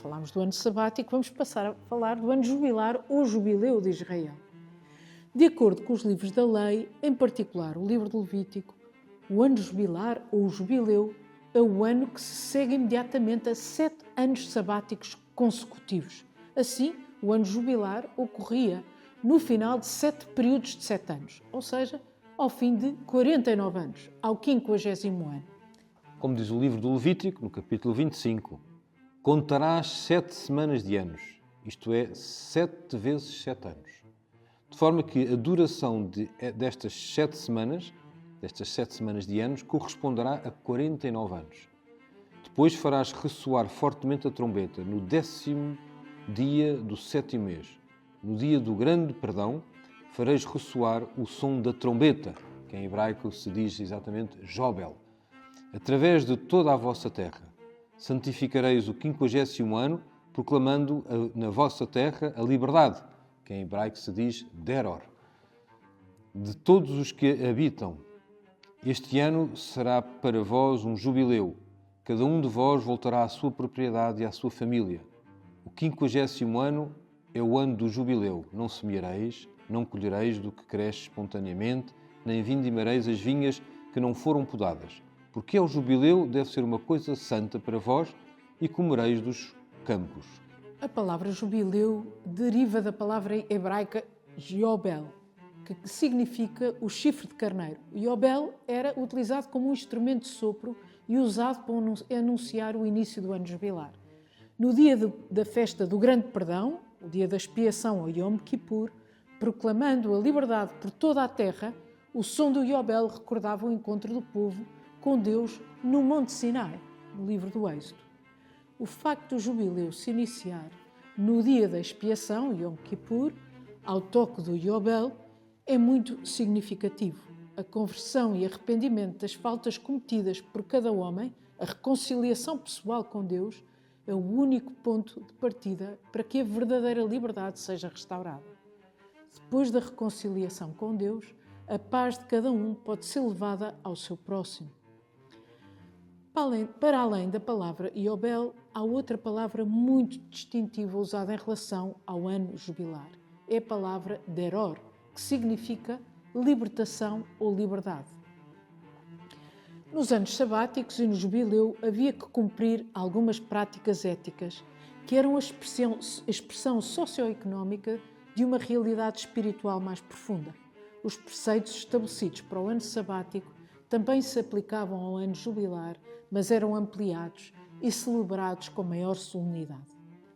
falámos do ano sabático, vamos passar a falar do ano jubilar ou jubileu de Israel. De acordo com os livros da lei, em particular o livro do Levítico, o ano jubilar ou jubileu é o ano que se segue imediatamente a 7 anos sabáticos consecutivos. Assim, o ano jubilar ocorria no final de 7 períodos de 7 anos, ou seja, ao fim de 49 anos, ao 50º ano. Como diz o livro do Levítico, no capítulo 25, contarás 7 semanas de anos, isto é, 7 vezes 7 anos. De forma que a duração destas 7 semanas de anos, corresponderá a 49 anos. Depois farás ressoar fortemente a trombeta no 10º dia do 7º mês. No dia do grande perdão, fareis ressoar o som da trombeta, que em hebraico se diz exatamente Jobel, através de toda a vossa terra. Santificareis o 50º ano, proclamando na vossa terra a liberdade, que em hebraico se diz Deror, de todos os que habitam. Este ano será para vós um jubileu. Cada um de vós voltará à sua propriedade e à sua família. O 50º ano é o ano do jubileu. Não semeareis, não colhereis do que cresce espontaneamente, nem vindimareis as vinhas que não foram podadas. Porque é o jubileu, deve ser uma coisa santa para vós e comereis dos campos. A palavra jubileu deriva da palavra hebraica Jobel, que significa o chifre de carneiro. O Jobel era utilizado como um instrumento de sopro e usado para anunciar o início do ano jubilar. No dia da festa do Grande Perdão, o dia da expiação, ou Yom Kippur, proclamando a liberdade por toda a terra, o som do Jobel recordava o encontro do povo com Deus no Monte Sinai, no livro do Êxodo. O facto do jubileu se iniciar no dia da expiação, Yom Kippur, ao toque do Jobel, é muito significativo. A conversão e arrependimento das faltas cometidas por cada homem, a reconciliação pessoal com Deus, é o único ponto de partida para que a verdadeira liberdade seja restaurada. Depois da reconciliação com Deus, a paz de cada um pode ser levada ao seu próximo. Para além da palavra Jobel, há outra palavra muito distintiva usada em relação ao ano jubilar. É a palavra Deror, que significa libertação ou liberdade. Nos anos sabáticos e no jubileu havia que cumprir algumas práticas éticas que eram a expressão socioeconómica de uma realidade espiritual mais profunda. Os preceitos estabelecidos para o ano sabático também se aplicavam ao ano jubilar, mas eram ampliados e celebrados com maior solenidade.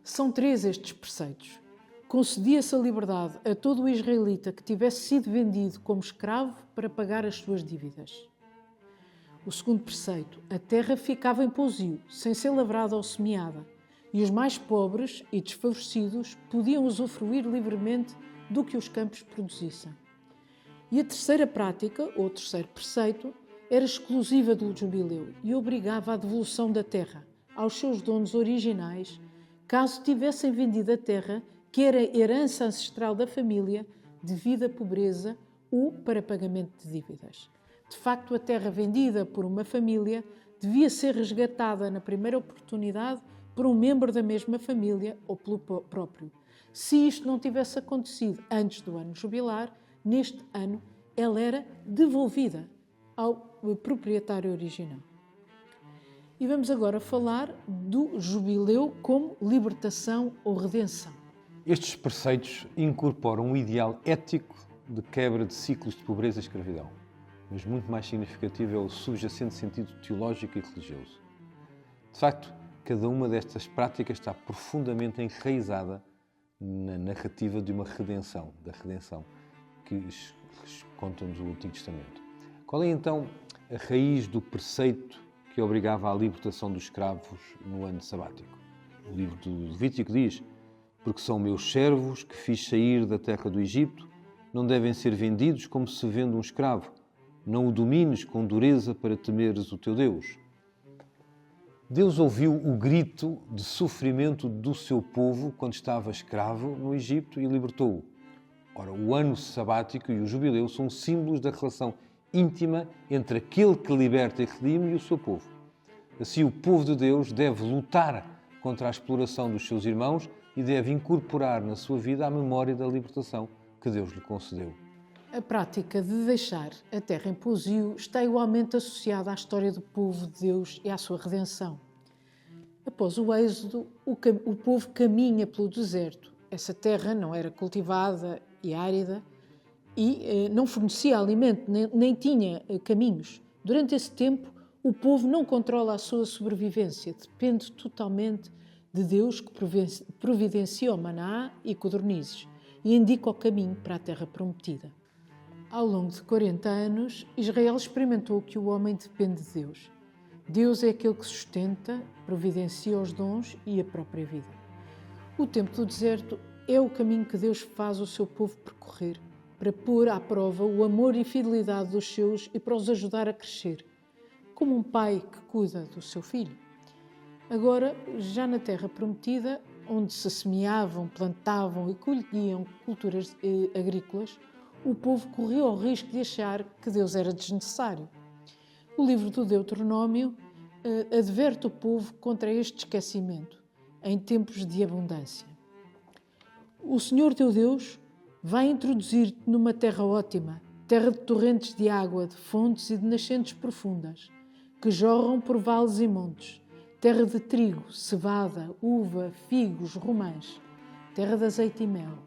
São 3 estes preceitos. Concedia-se a liberdade a todo o israelita que tivesse sido vendido como escravo para pagar as suas dívidas. O segundo preceito, a terra ficava em pousio, sem ser lavrada ou semeada, e os mais pobres e desfavorecidos podiam usufruir livremente do que os campos produzissem. E a terceira prática, ou terceiro preceito, era exclusiva do jubileu e obrigava à devolução da terra aos seus donos originais, caso tivessem vendido a terra que era herança ancestral da família devido à pobreza ou para pagamento de dívidas. De facto, a terra vendida por uma família devia ser resgatada na primeira oportunidade por um membro da mesma família ou pelo próprio. Se isto não tivesse acontecido antes do ano jubilar, neste ano ela era devolvida ao proprietário original. E vamos agora falar do jubileu como libertação ou redenção. Estes preceitos incorporam um ideal ético de quebra de ciclos de pobreza e escravidão, mas muito mais significativo é o subjacente sentido teológico e religioso. De facto, cada uma destas práticas está profundamente enraizada na narrativa de uma redenção, da redenção que conta-nos o Antigo Testamento. Qual é então a raiz do preceito que obrigava à libertação dos escravos no ano sabático? O livro do Levítico diz: porque são meus servos que fiz sair da terra do Egito, não devem ser vendidos como se vende um escravo. Não o domines com dureza para temeres o teu Deus. Deus ouviu o grito de sofrimento do seu povo quando estava escravo no Egito e libertou-o. Ora, o ano sabático e o jubileu são símbolos da relação íntima entre aquele que liberta e redime e o seu povo. Assim, o povo de Deus deve lutar contra a exploração dos seus irmãos e deve incorporar na sua vida a memória da libertação que Deus lhe concedeu. A prática de deixar a terra em pousio está igualmente associada à história do povo de Deus e à sua redenção. Após o êxodo, o povo caminha pelo deserto. Essa terra não era cultivada e árida e não fornecia alimento, nem tinha caminhos. Durante esse tempo, o povo não controla a sua sobrevivência, depende totalmente de Deus, que providencia o maná e codornizes e indica o caminho para a terra prometida. Ao longo de 40 anos, Israel experimentou que o homem depende de Deus. Deus é aquele que sustenta, providencia os dons e a própria vida. O tempo do deserto é o caminho que Deus faz o seu povo percorrer para pôr à prova o amor e fidelidade dos seus e para os ajudar a crescer, como um pai que cuida do seu filho. Agora, já na terra prometida, onde se semeavam, plantavam e colhiam culturas agrícolas, o povo correu ao risco de achar que Deus era desnecessário. O livro do Deuteronômio adverte o povo contra este esquecimento, em tempos de abundância. O Senhor teu Deus vai introduzir-te numa terra ótima, terra de torrentes de água, de fontes e de nascentes profundas, que jorram por vales e montes, terra de trigo, cevada, uva, figos, romãs, terra de azeite e mel,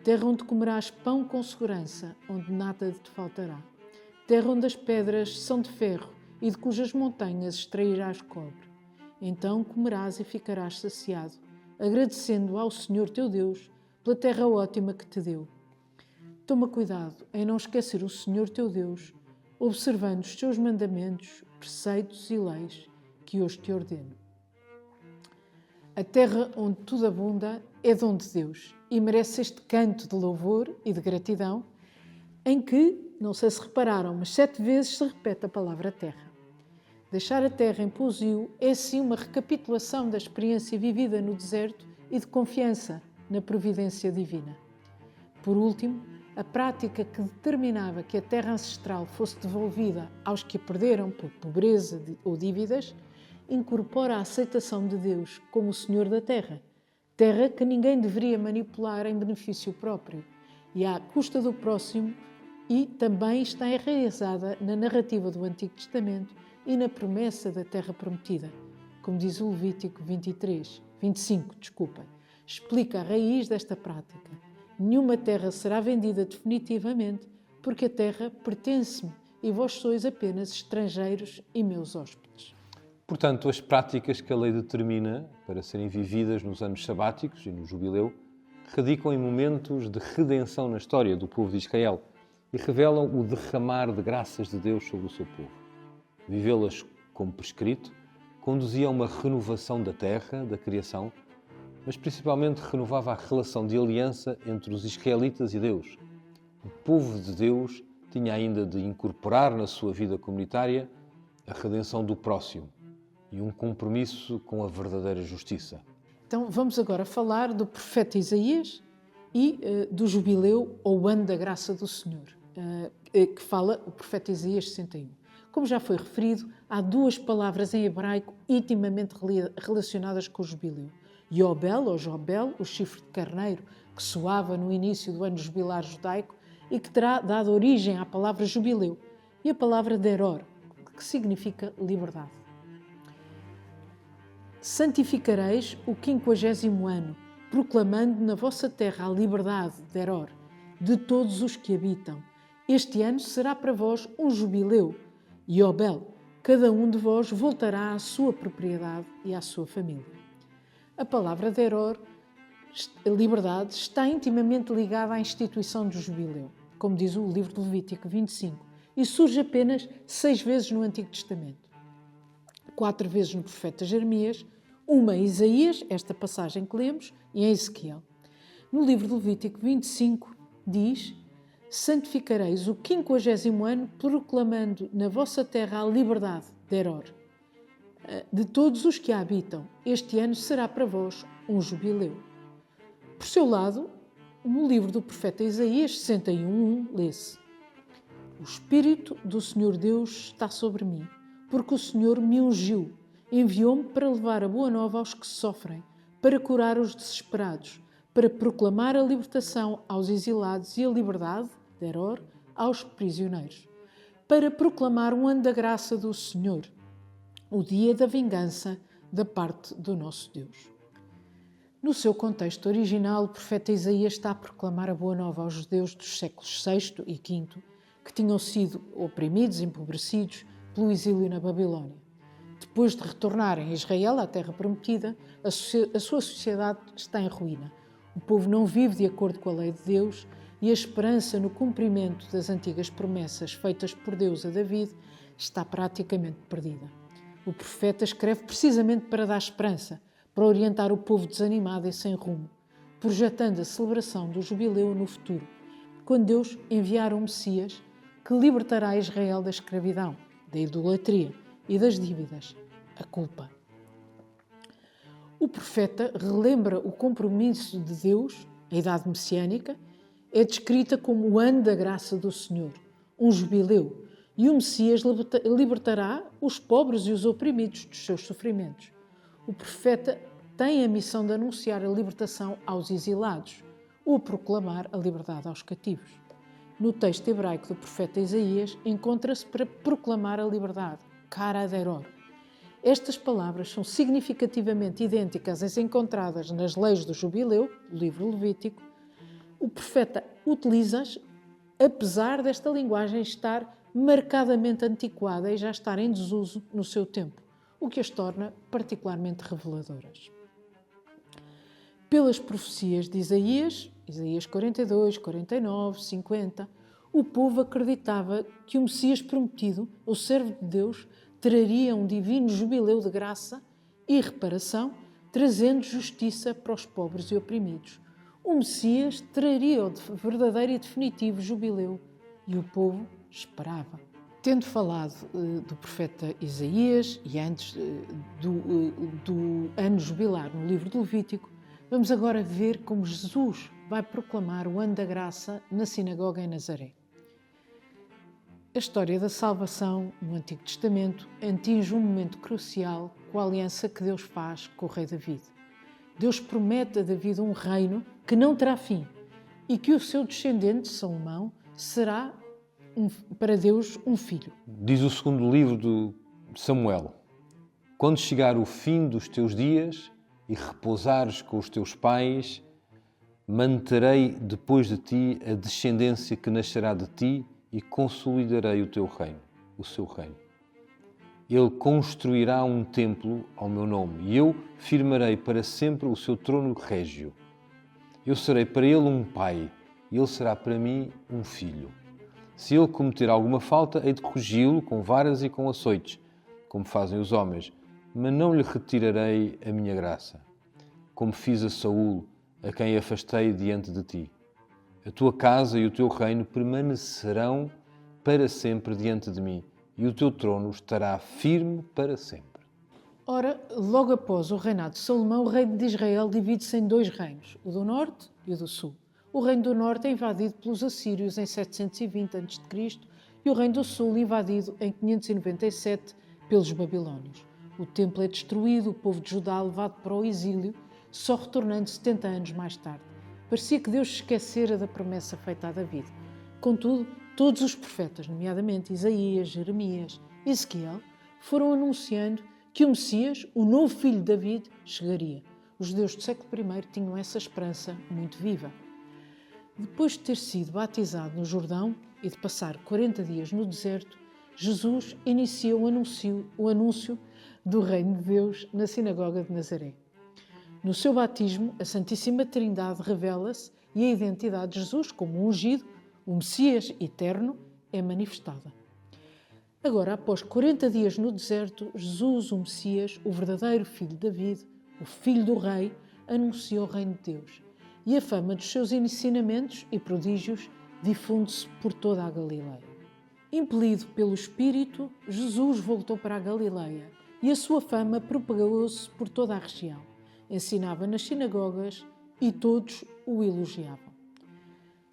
terra onde comerás pão com segurança, onde nada te faltará, terra onde as pedras são de ferro e de cujas montanhas extrairás cobre. Então comerás e ficarás saciado, agradecendo ao Senhor teu Deus pela terra ótima que te deu. Toma cuidado em não esquecer o Senhor teu Deus, observando os seus mandamentos, preceitos e leis que hoje te ordeno. A terra onde tudo abunda é dom de Deus e merece este canto de louvor e de gratidão, em que, não sei se repararam, mas 7 vezes se repete a palavra terra. Deixar a terra em pousio é sim uma recapitulação da experiência vivida no deserto e de confiança na providência divina. Por último, a prática que determinava que a terra ancestral fosse devolvida aos que a perderam por pobreza ou dívidas, incorpora a aceitação de Deus como o Senhor da terra, terra que ninguém deveria manipular em benefício próprio e à custa do próximo, e também está enraizada na narrativa do Antigo Testamento e na promessa da terra prometida, como diz o Levítico 25, explica a raiz desta prática. Nenhuma terra será vendida definitivamente, porque a terra pertence-me e vós sois apenas estrangeiros e meus hóspedes. Portanto, as práticas que a lei determina para serem vividas nos anos sabáticos e no jubileu radicam em momentos de redenção na história do povo de Israel e revelam o derramar de graças de Deus sobre o seu povo. Vivê-las como prescrito conduzia a uma renovação da terra, da criação, mas principalmente renovava a relação de aliança entre os israelitas e Deus. O povo de Deus tinha ainda de incorporar na sua vida comunitária a redenção do próximo e um compromisso com a verdadeira justiça. Então vamos agora falar do profeta Isaías e do jubileu ou ano da graça do Senhor, que fala o profeta Isaías 61. Como já foi referido, há 2 palavras em hebraico intimamente relacionadas com o jubileu. Yobel, ou Jobel, o chifre de carneiro, que soava no início do ano jubilar judaico e que terá dado origem à palavra jubileu, e a palavra deror, que significa liberdade. Santificareis o 50º ano, proclamando na vossa terra a liberdade, deror, de todos os que habitam. Este ano será para vós um jubileu, Yobel. Cada um de vós voltará à sua propriedade e à sua família. A palavra deror, liberdade, está intimamente ligada à instituição do jubileu, como diz o livro do Levítico 25, e surge apenas 6 vezes no Antigo Testamento. 4 vezes no profeta Jeremias, uma em Isaías, esta passagem que lemos, e em Ezequiel. No livro do Levítico 25 diz: santificareis o 50º ano, proclamando na vossa terra a liberdade, deror, de todos os que a habitam. Este ano será para vós um jubileu. Por seu lado, no livro do profeta Isaías 61:1, lê-se: o Espírito do Senhor Deus está sobre mim, porque o Senhor me ungiu Enviou-me para levar a boa nova aos que sofrem, para curar os desesperados, para proclamar a libertação aos exilados e a liberdade, deror, aos prisioneiros, para proclamar um ano da graça do Senhor, o dia da vingança da parte do nosso Deus. No seu contexto original, o profeta Isaías está a proclamar a boa nova aos judeus dos séculos VI e V, que tinham sido oprimidos, empobrecidos pelo exílio na Babilónia. Depois de retornarem a Israel, à terra prometida, a sua sociedade está em ruína. O povo não vive de acordo com a lei de Deus e a esperança no cumprimento das antigas promessas feitas por Deus a David está praticamente perdida. O profeta escreve precisamente para dar esperança, para orientar o povo desanimado e sem rumo, projetando a celebração do jubileu no futuro, quando Deus enviar um Messias que libertará Israel da escravidão, da idolatria e das dívidas, a culpa. O profeta relembra o compromisso de Deus, a idade messiânica, é descrita como o ano da graça do Senhor, um jubileu, e o Messias libertará os pobres e os oprimidos dos seus sofrimentos. O profeta tem a missão de anunciar a libertação aos exilados ou proclamar a liberdade aos cativos. No texto hebraico do profeta Isaías, encontra-se para proclamar a liberdade, cara deror. Estas palavras são significativamente idênticas às encontradas nas leis do jubileu, do livro Levítico. O profeta utiliza-as, apesar desta linguagem estar marcadamente antiquada e já estar em desuso no seu tempo, o que as torna particularmente reveladoras. Pelas profecias de Isaías 42, 49, 50, o povo acreditava que o Messias prometido, o servo de Deus, traria um divino jubileu de graça e reparação, trazendo justiça para os pobres e oprimidos. O Messias traria o verdadeiro e definitivo jubileu e o povo esperava. Tendo falado do profeta Isaías e antes do ano jubilar no livro do Levítico, vamos agora ver como Jesus vai proclamar o ano da graça na sinagoga em Nazaré. A história da salvação no Antigo Testamento atinge um momento crucial com a aliança que Deus faz com o rei David. Deus promete a David um reino que não terá fim e que o seu descendente, Salomão, será para Deus um filho. Diz o segundo livro de Samuel: quando chegar o fim dos teus dias e repousares com os teus pais, manterei depois de ti a descendência que nascerá de ti e consolidarei o teu reino, o seu reino. Ele construirá um templo ao meu nome e eu firmarei para sempre o seu trono régio. Eu serei para ele um pai e ele será para mim um filho. Se ele cometer alguma falta, hei de corrigi-lo com varas e com açoites, como fazem os homens, mas não lhe retirarei a minha graça, como fiz a Saul, a quem afastei diante de ti. A tua casa e o teu reino permanecerão para sempre diante de mim, e o teu trono estará firme para sempre. Ora, logo após o reinado de Salomão, o reino de Israel divide-se em dois reinos, o do norte e o do sul. O reino do norte é invadido pelos assírios em 720 a.C. e o reino do sul invadido em 597 pelos babilónios. O templo é destruído, o povo de Judá levado para o exílio, só retornando 70 anos mais tarde. Parecia que Deus se esquecera da promessa feita a David. Contudo, todos os profetas, nomeadamente Isaías, Jeremias e Ezequiel, foram anunciando que o Messias, o novo filho de David, chegaria. Os judeus do século I tinham essa esperança muito viva. Depois de ter sido batizado no Jordão e de passar 40 dias no deserto, Jesus inicia o anúncio do reino de Deus na sinagoga de Nazaré. No seu batismo, a Santíssima Trindade revela-se e a identidade de Jesus como ungido, o Messias eterno, é manifestada. Agora, após 40 dias no deserto, Jesus, o Messias, o verdadeiro filho de David, o filho do rei, anuncia o reino de Deus. E a fama dos seus ensinamentos e prodígios difunde-se por toda a Galileia. Impelido pelo Espírito, Jesus voltou para a Galileia e a sua fama propagou-se por toda a região. Ensinava nas sinagogas e todos o elogiavam.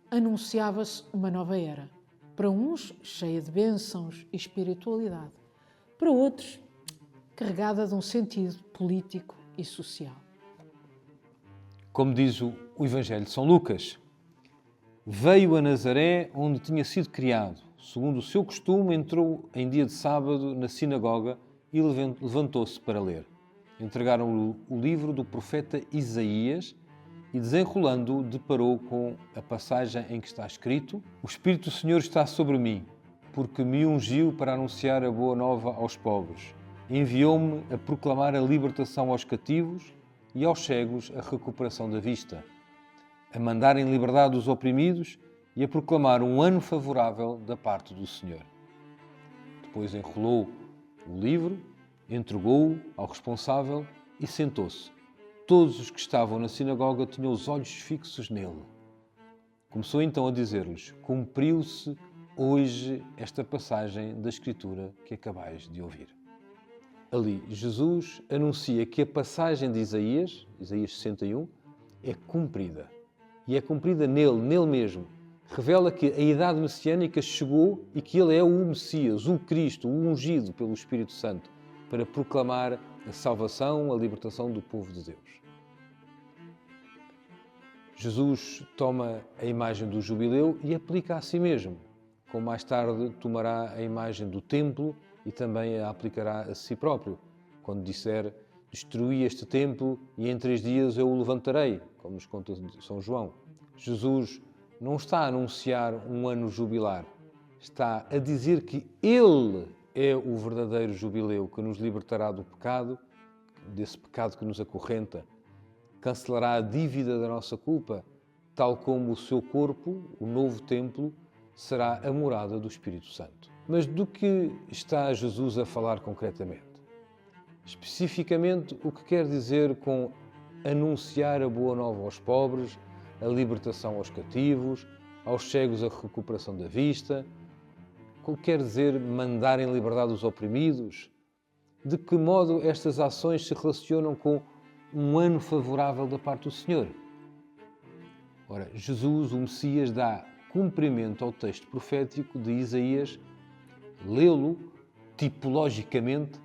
Anunciava-se uma nova era. Para uns, cheia de bênçãos e espiritualidade. Para outros, carregada de um sentido político e social. Como diz o Evangelho de São Lucas, veio a Nazaré, onde tinha sido criado. Segundo o seu costume, entrou em dia de sábado na sinagoga e levantou-se para ler. Entregaram-lhe o livro do profeta Isaías e, desenrolando-o, deparou com a passagem em que está escrito: O Espírito do Senhor está sobre mim, porque me ungiu para anunciar a boa nova aos pobres. Enviou-me a proclamar a libertação aos cativos e aos cegos a recuperação da vista, a mandar em liberdade os oprimidos e a proclamar um ano favorável da parte do Senhor. Depois enrolou o livro, entregou-o ao responsável e sentou-se. Todos os que estavam na sinagoga tinham os olhos fixos nele. Começou então a dizer-lhes: Cumpriu-se hoje esta passagem da Escritura que acabais de ouvir. Ali, Jesus anuncia que a passagem de Isaías 61, é cumprida. E é cumprida nele mesmo. Revela que a idade messiânica chegou e que ele é o Messias, o Cristo, o ungido pelo Espírito Santo, para proclamar a salvação, a libertação do povo de Deus. Jesus toma a imagem do jubileu e aplica a si mesmo, como mais tarde tomará a imagem do templo e também a aplicará a si próprio, quando disser: destruí este templo e em 3 dias eu o levantarei, como nos conta São João. Jesus não está a anunciar um ano jubilar, está a dizer que Ele é o verdadeiro jubileu que nos libertará do pecado, desse pecado que nos acorrenta, cancelará a dívida da nossa culpa, tal como o seu corpo, o novo templo, será a morada do Espírito Santo. Mas do que está Jesus a falar concretamente? Especificamente, o que quer dizer com anunciar a boa nova aos pobres, a libertação aos cativos, aos cegos a recuperação da vista? O que quer dizer mandar em liberdade os oprimidos? De que modo estas ações se relacionam com um ano favorável da parte do Senhor? Ora, Jesus, o Messias, dá cumprimento ao texto profético de Isaías, lê-lo tipologicamente,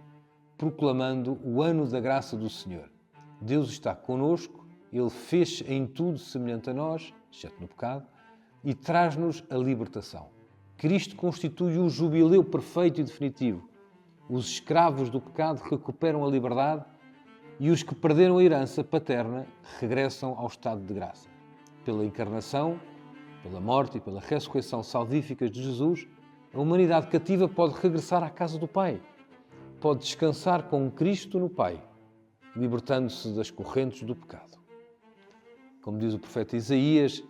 proclamando o ano da graça do Senhor. Deus está conosco, Ele fez em tudo semelhante a nós, exceto no pecado, e traz-nos a libertação. Cristo constitui o jubileu perfeito e definitivo. Os escravos do pecado recuperam a liberdade e os que perderam a herança paterna regressam ao estado de graça. Pela encarnação, pela morte e pela ressurreição salvíficas de Jesus, a humanidade cativa pode regressar à casa do Pai. Pode descansar com Cristo no Pai, libertando-se das correntes do pecado. Como diz o profeta Isaías: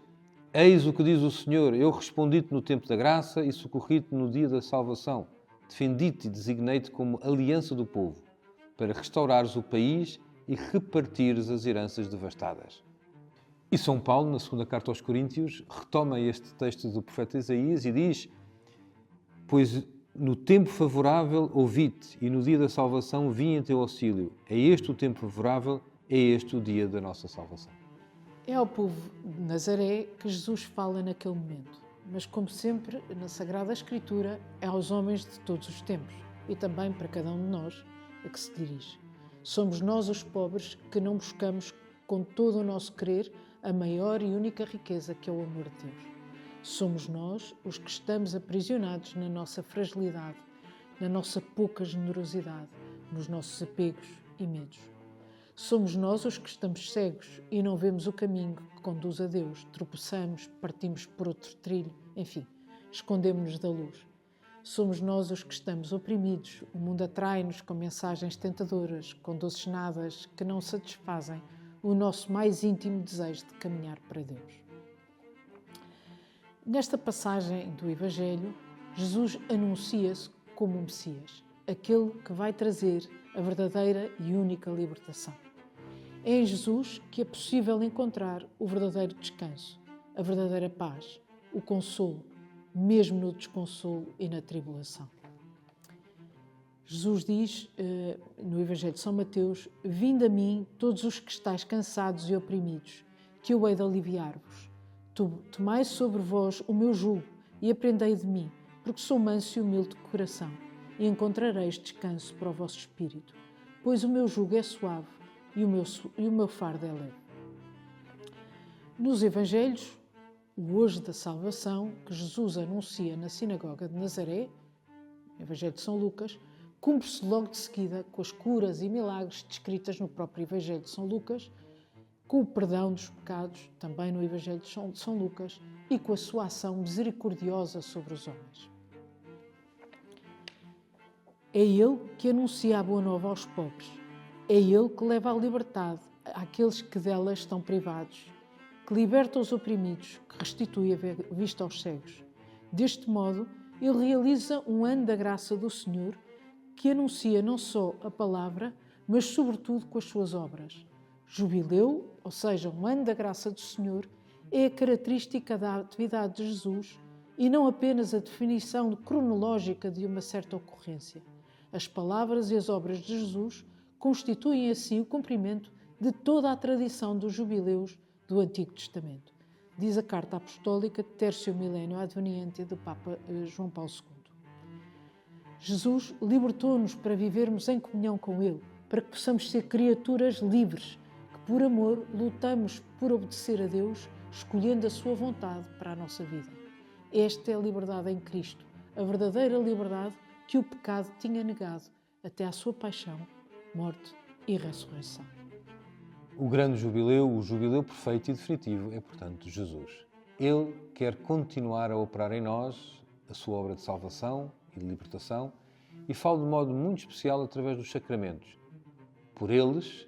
Eis o que diz o Senhor, eu respondi-te no tempo da graça e socorri-te no dia da salvação. Defendi-te e designei-te como aliança do povo, para restaurares o país e repartires as heranças devastadas. E São Paulo, na segunda carta aos Coríntios, retoma este texto do profeta Isaías e diz: Pois no tempo favorável ouvi-te e no dia da salvação vim em teu auxílio. É este o tempo favorável, é este o dia da nossa salvação. É ao povo de Nazaré que Jesus fala naquele momento, mas como sempre na Sagrada Escritura é aos homens de todos os tempos e também para cada um de nós a que se dirige. Somos nós os pobres que não buscamos com todo o nosso querer a maior e única riqueza que é o amor de Deus. Somos nós os que estamos aprisionados na nossa fragilidade, na nossa pouca generosidade, nos nossos apegos e medos. Somos nós os que estamos cegos e não vemos o caminho que conduz a Deus, tropeçamos, partimos por outro trilho, enfim, escondemos-nos da luz. Somos nós os que estamos oprimidos, o mundo atrai-nos com mensagens tentadoras, com doces nadas que não satisfazem o nosso mais íntimo desejo de caminhar para Deus. Nesta passagem do Evangelho, Jesus anuncia-se como o Messias, aquele que vai trazer a verdadeira e única libertação. É em Jesus que é possível encontrar o verdadeiro descanso, a verdadeira paz, o consolo, mesmo no desconsolo e na tribulação. Jesus diz no Evangelho de São Mateus: Vinde a mim todos os que estáis cansados e oprimidos, que eu hei de aliviar-vos. Tomai sobre vós o meu jugo e aprendei de mim, porque sou manso e humilde de coração, e encontrareis descanso para o vosso espírito, pois o meu jugo é suave e o meu fardo é leve. Nos Evangelhos, o hoje da salvação que Jesus anuncia na sinagoga de Nazaré, Evangelho de São Lucas, cumpre-se logo de seguida com as curas e milagres descritas no próprio Evangelho de São Lucas, com o perdão dos pecados, também no Evangelho de São Lucas, e com a sua ação misericordiosa sobre os homens. É Ele que anuncia a boa nova aos pobres. É Ele que leva a liberdade àqueles que dela estão privados, que liberta os oprimidos, que restitui a vista aos cegos. Deste modo, Ele realiza um ano da graça do Senhor, que anuncia não só a palavra, mas sobretudo com as suas obras. Jubileu, ou seja, um ano da graça do Senhor, é a característica da atividade de Jesus e não apenas a definição cronológica de uma certa ocorrência. As palavras e as obras de Jesus constituem assim o cumprimento de toda a tradição dos jubileus do Antigo Testamento, diz a Carta Apostólica de Tercio Milênio Adveniente do Papa João Paulo II. Jesus libertou-nos para vivermos em comunhão com Ele, para que possamos ser criaturas livres, que por amor lutamos por obedecer a Deus, escolhendo a sua vontade para a nossa vida. Esta é a liberdade em Cristo, a verdadeira liberdade que o pecado tinha negado até à sua paixão, morte e ressurreição. O grande jubileu, o jubileu perfeito e definitivo é, portanto, Jesus. Ele quer continuar a operar em nós a sua obra de salvação e de libertação e fala de modo muito especial através dos sacramentos. Por eles,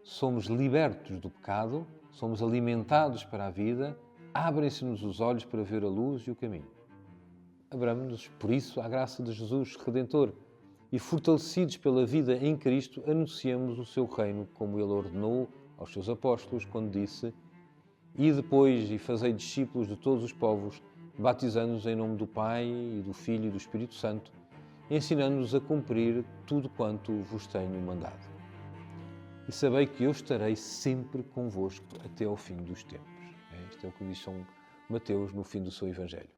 somos libertos do pecado, somos alimentados para a vida, abrem-se-nos os olhos para ver a luz e o caminho. Abramos-nos, por isso, à graça de Jesus Redentor e, fortalecidos pela vida em Cristo, anunciamos o seu reino como Ele ordenou aos seus apóstolos quando disse: "E depois e fazei discípulos de todos os povos, batizando-os em nome do Pai e do Filho e do Espírito Santo, ensinando-os a cumprir tudo quanto vos tenho mandado. E sabei que eu estarei sempre convosco até ao fim dos tempos." Isto é o que diz São Mateus no fim do seu Evangelho.